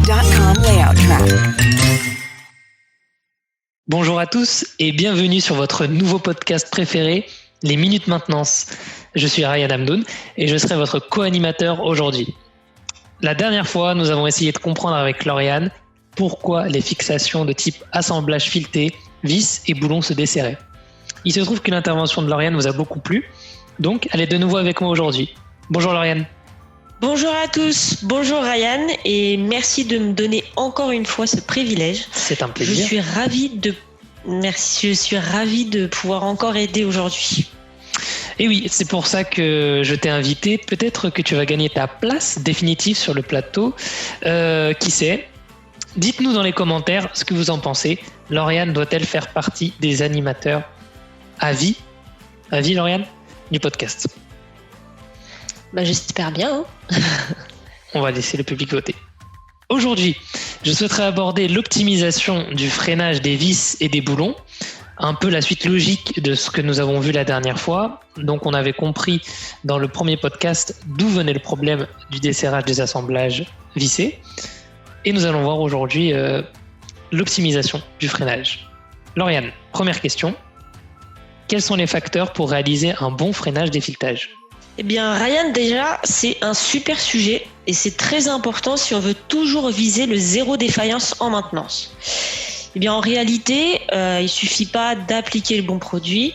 Music.com layout track. Bonjour à tous et bienvenue sur votre nouveau podcast préféré, les Minutes Maintenance. Je suis Ryan Amdoun et je serai votre co-animateur aujourd'hui. La dernière fois, nous avons essayé de comprendre avec Lauriane pourquoi les fixations de type assemblage fileté, vis et boulons se desserraient. Il se trouve que l'intervention de Lauriane vous a beaucoup plu, donc elle est de nouveau avec moi aujourd'hui. Bonjour Lauriane. Bonjour à tous, bonjour Ryan et merci de me donner encore une fois ce privilège. C'est un plaisir. Je suis ravie de pouvoir encore aider aujourd'hui. Et oui, c'est pour ça que je t'ai invité. Peut-être que tu vas gagner ta place définitive sur le plateau. Qui sait ? Dites-nous dans les commentaires ce que vous en pensez. Lauriane doit-elle faire partie des animateurs à vie, Lauriane, du podcast ? J'espère bien. On va laisser le public voter. Aujourd'hui, je souhaiterais aborder l'optimisation du freinage des vis et des boulons, un peu la suite logique de ce que nous avons vu la dernière fois. Donc on avait compris dans le premier podcast d'où venait le problème du desserrage des assemblages vissés. Et nous allons voir aujourd'hui l'optimisation du freinage. Lauriane, première question. Quels sont les facteurs pour réaliser un bon freinage d'effiletage ? Eh bien Ryan, déjà, c'est un super sujet et c'est très important si on veut toujours viser le zéro défaillance en maintenance. Eh bien en réalité, il suffit pas d'appliquer le bon produit.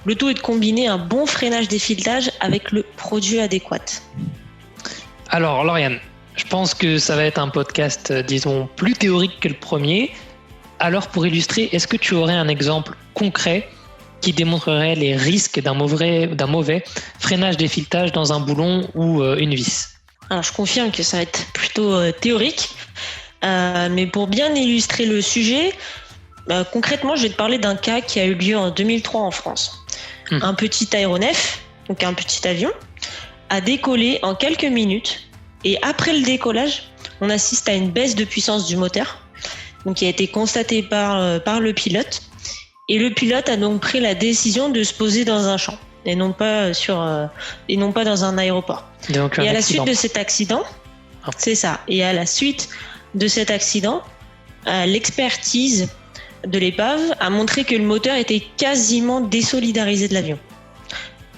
Le tout est de combiner un bon freinage d'effiletage avec le produit adéquat. Alors Lauriane, je pense que ça va être un podcast, disons, plus théorique que le premier. Alors pour illustrer, est-ce que tu aurais un exemple concret qui démontrerait les risques d'un mauvais freinage d'effiletage dans un boulon ou une vis ? Alors je confirme que ça va être plutôt théorique, mais pour bien illustrer le sujet, concrètement je vais te parler d'un cas qui a eu lieu en 2003 en France. Un petit aéronef, donc un petit avion, a décollé en quelques minutes et après le décollage, on assiste à une baisse de puissance du moteur, donc qui a été constatée par le pilote. Et le pilote a donc pris la décision de se poser dans un champ et non pas dans un aéroport. Donc, et à la suite de cet accident, l'expertise de l'épave a montré que le moteur était quasiment désolidarisé de l'avion.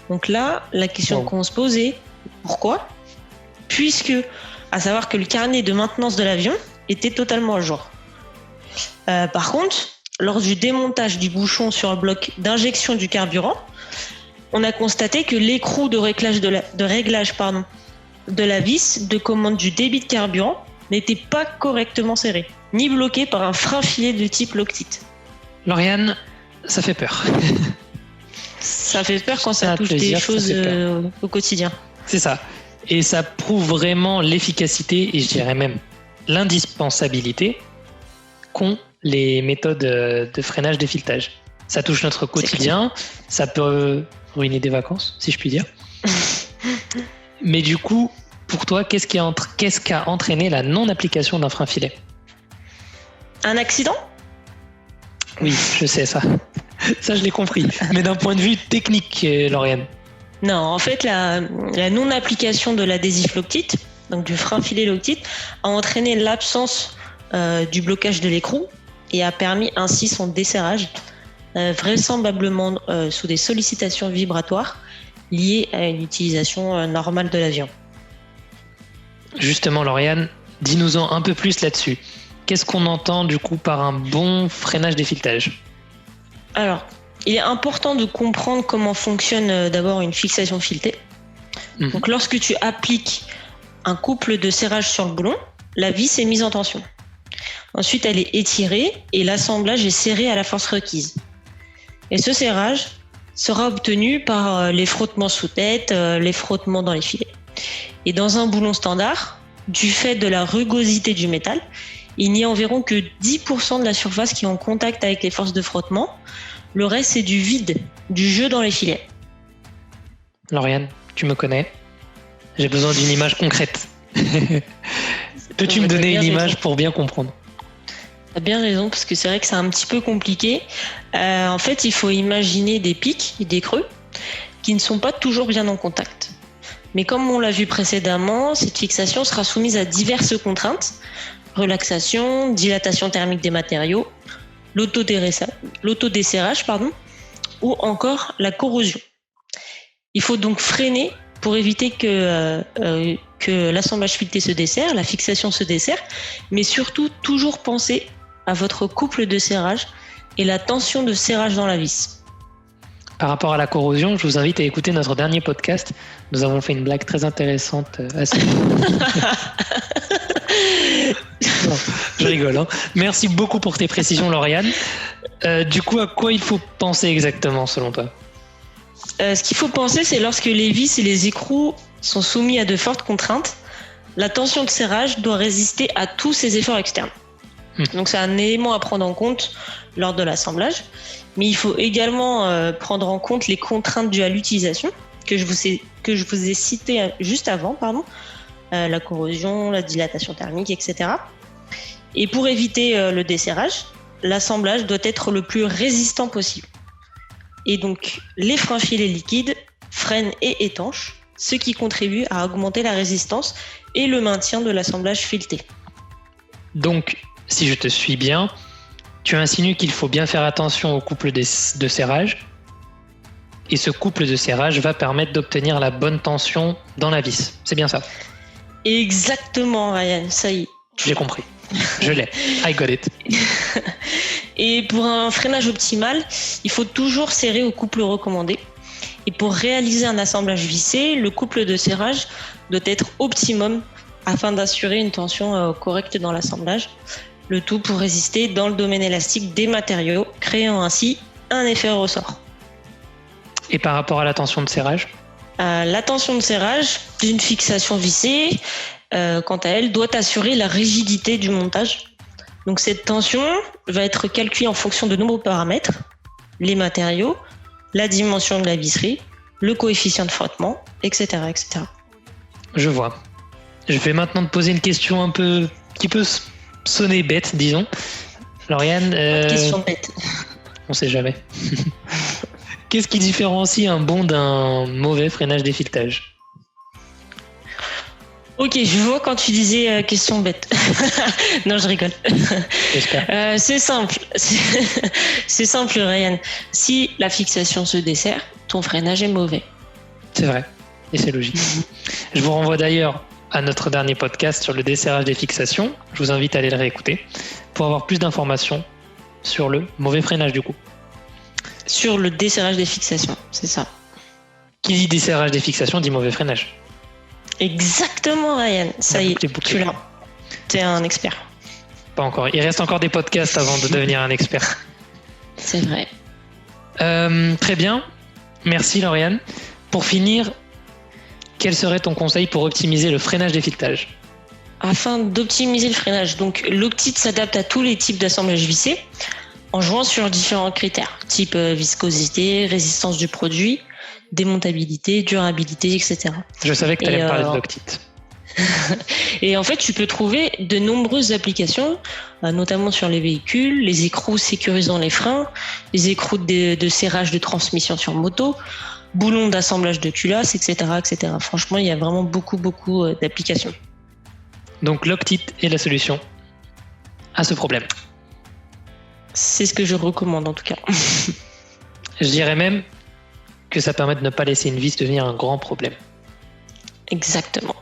Donc là, la question qu'on se posait, pourquoi ? Puisque, à savoir que le carnet de maintenance de l'avion était totalement à jour. Par contre, lors du démontage du bouchon sur le bloc d'injection du carburant, on a constaté que l'écrou de réglage de la vis de commande du débit de carburant n'était pas correctement serré, ni bloqué par un frein filet de type Loctite. Lauriane, ça fait peur. Ça fait peur quand ça touche des choses au quotidien. C'est ça. Et ça prouve vraiment l'efficacité et je dirais même l'indispensabilité qu'ont les méthodes de freinage d'effiletage. Ça touche notre quotidien, ça peut ruiner des vacances, si je puis dire. Mais du coup, pour toi, qu'est-ce qui a entraîné la non-application d'un frein filet ? Un accident ? Oui, je sais ça. Ça, je l'ai compris. Mais d'un point de vue technique, Lauriane. Non, en fait, la non-application de l'adhésif Loctite, donc du frein filet Loctite, a entraîné l'absence du blocage de l'écrou et a permis ainsi son desserrage, vraisemblablement sous des sollicitations vibratoires liées à une utilisation normale de l'avion. Justement, Lauriane, dis-nous-en un peu plus là-dessus. Qu'est-ce qu'on entend du coup par un bon freinage d'effiletage ? Alors, il est important de comprendre comment fonctionne d'abord une fixation filetée. Donc, lorsque tu appliques un couple de serrage sur le boulon, la vis est mise en tension. Ensuite, elle est étirée et l'assemblage est serré à la force requise. Et ce serrage sera obtenu par les frottements sous tête, les frottements dans les filets. Et dans un boulon standard, du fait de la rugosité du métal, il n'y a environ que 10% de la surface qui est en contact avec les forces de frottement. Le reste, c'est du vide, du jeu dans les filets. Lauriane, tu me connais. J'ai besoin d'une image concrète. Peux-tu me donner une image pour bien comprendre ? Tu as bien raison, parce que c'est vrai que c'est un petit peu compliqué. En fait, il faut imaginer des pics et des creux qui ne sont pas toujours bien en contact. Mais comme on l'a vu précédemment, cette fixation sera soumise à diverses contraintes, relaxation, dilatation thermique des matériaux, l'autodesserrage, ou encore la corrosion. Il faut donc freiner pour éviter que l'assemblage fileté se desserre, la fixation se desserre, mais surtout toujours penser à votre couple de serrage et la tension de serrage dans la vis. Par rapport à la corrosion, je vous invite à écouter notre dernier podcast. Nous avons fait une blague très intéressante à ce moment. Non, je rigole. Hein. Merci beaucoup pour tes précisions, Lauriane. Du coup, à quoi il faut penser exactement, selon toi ? Ce qu'il faut penser, c'est lorsque les vis et les écrous sont soumis à de fortes contraintes, la tension de serrage doit résister à tous ces efforts externes. Donc c'est un élément à prendre en compte lors de l'assemblage, mais il faut également prendre en compte les contraintes dues à l'utilisation que je vous ai citées juste avant, la corrosion, la dilatation thermique, etc. Et pour éviter le desserrage, l'assemblage doit être le plus résistant possible. Et donc les freins filets liquides, freinent et étanches, ce qui contribue à augmenter la résistance et le maintien de l'assemblage fileté. Donc, si je te suis bien, tu insinues qu'il faut bien faire attention au couple de serrage. Et ce couple de serrage va permettre d'obtenir la bonne tension dans la vis. C'est bien ça ? Exactement, Ryan, ça y est. J'ai compris. Je l'ai. I got it. Et pour un freinage optimal, il faut toujours serrer au couple recommandé. Et pour réaliser un assemblage vissé, le couple de serrage doit être optimum afin d'assurer une tension correcte dans l'assemblage. Le tout pour résister dans le domaine élastique des matériaux, créant ainsi un effet ressort. Et par rapport à la tension de serrage ? La tension de serrage d'une fixation vissée, quant à elle, doit assurer la rigidité du montage. Donc cette tension va être calculée en fonction de nombreux paramètres, les matériaux, la dimension de la visserie, le coefficient de frottement, etc., etc. Je vois. Je vais maintenant te poser une question qui peut sonner bête, disons. Lauriane, Question bête. On sait jamais. Qu'est-ce qui différencie un bon d'un mauvais freinage défiletage ? Ok, je vois quand tu disais question bête. Non, je rigole. J'espère. C'est simple. C'est simple, Ryan. Si la fixation se dessert, ton freinage est mauvais. C'est vrai. Et c'est logique. Je vous renvoie d'ailleurs à notre dernier podcast sur le desserrage des fixations. Je vous invite à aller le réécouter pour avoir plus d'informations sur le mauvais freinage du coup. Sur le desserrage des fixations, c'est ça. Qui dit desserrage des fixations dit mauvais freinage. Exactement, Ryan. Ça y est, tu l'as. T'es un expert. Pas encore. Il reste encore des podcasts avant de devenir un expert. C'est vrai. Très bien. Merci, Lauriane. Pour finir, quel serait ton conseil pour optimiser le freinage défiletage ? Afin d'optimiser le freinage, donc l'Octite s'adapte à tous les types d'assemblage vissé en jouant sur différents critères, type viscosité, résistance du produit, démontabilité, durabilité, etc. Je savais que tu allais me parler de l'Octite. Et en fait, tu peux trouver de nombreuses applications, notamment sur les véhicules, les écrous sécurisant les freins, les écrous de serrage de transmission sur moto, boulons d'assemblage de culasse, etc., etc. Franchement, il y a vraiment beaucoup d'applications. Donc l'Octite est la solution à ce problème. C'est ce que je recommande en tout cas. Je dirais même que ça permet de ne pas laisser une vis devenir un grand problème. Exactement.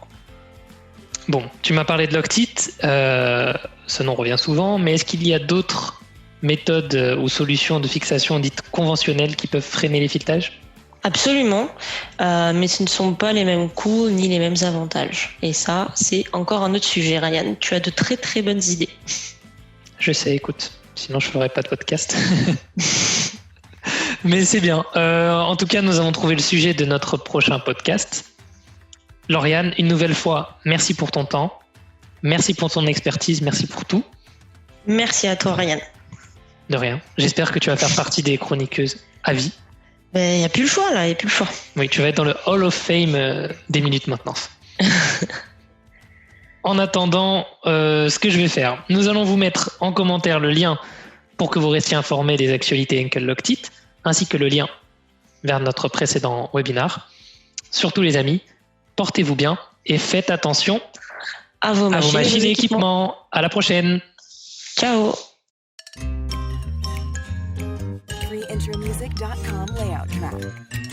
Bon, tu m'as parlé de l'Octite, ce nom revient souvent, mais est-ce qu'il y a d'autres méthodes ou solutions de fixation dites conventionnelles qui peuvent freiner les filetages ? Absolument, mais ce ne sont pas les mêmes coûts ni les mêmes avantages. Et ça, c'est encore un autre sujet, Ryan. Tu as de très très bonnes idées. Je sais, écoute, sinon je ne ferais pas de podcast. Mais c'est bien. En tout cas, nous avons trouvé le sujet de notre prochain podcast. Lauriane, une nouvelle fois, merci pour ton temps. Merci pour ton expertise. Merci pour tout. Merci à toi, Ryan. De rien. J'espère que tu vas faire partie des chroniqueuses à vie. Il n'y a plus le choix, là. Il n'y a plus le choix. Oui, tu vas être dans le Hall of Fame des minutes maintenance. En attendant, ce que je vais faire, nous allons vous mettre en commentaire le lien pour que vous restiez informés des actualités Henkel Loctite, ainsi que le lien vers notre précédent webinar. Surtout les amis, portez-vous bien et faites attention à vos machines et équipements. À la prochaine. Ciao. Freeintromusic.com layout track.